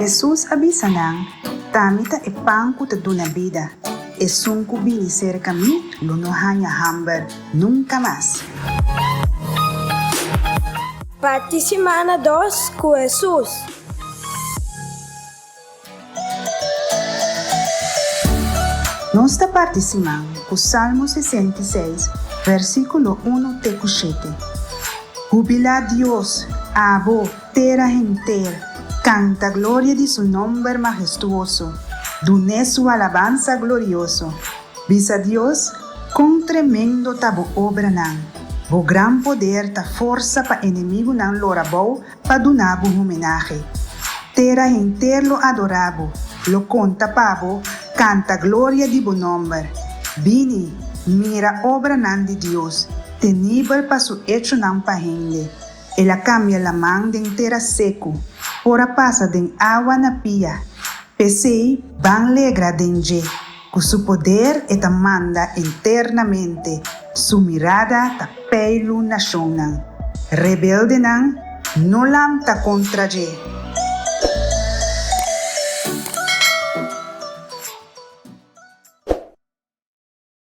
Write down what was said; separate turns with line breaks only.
Jesus avisa nang, tamita epangku taduna vida. Esungku bini ser kami, lunohanya hambar, nunca más.
Semana 2 com Jesus.
Nossa participam com Salmo 66, versículo 1 até 7. Jubila Dios, abo, terra inteira, canta a glória de seu nome majestuoso, dune su alabanza glorioso. Visa Dios, com tremendo tabo obra nan, bo gran poder ta força pa inimigo nan lorabou pa dunabo homenagem. Terra inteira lo adorabo, lo conta pabo, canta glória de bo nome. Bini, mira obra nan de Dios, tenível pa su hecho nan pa gente. Ela cambia la man den terra seco, ora passa den água na pia. Pesei ban legra denje, com su poder eta manda eternamente, su mirada ta peilu nacionan. Rebelde nan, no lam ta contra je.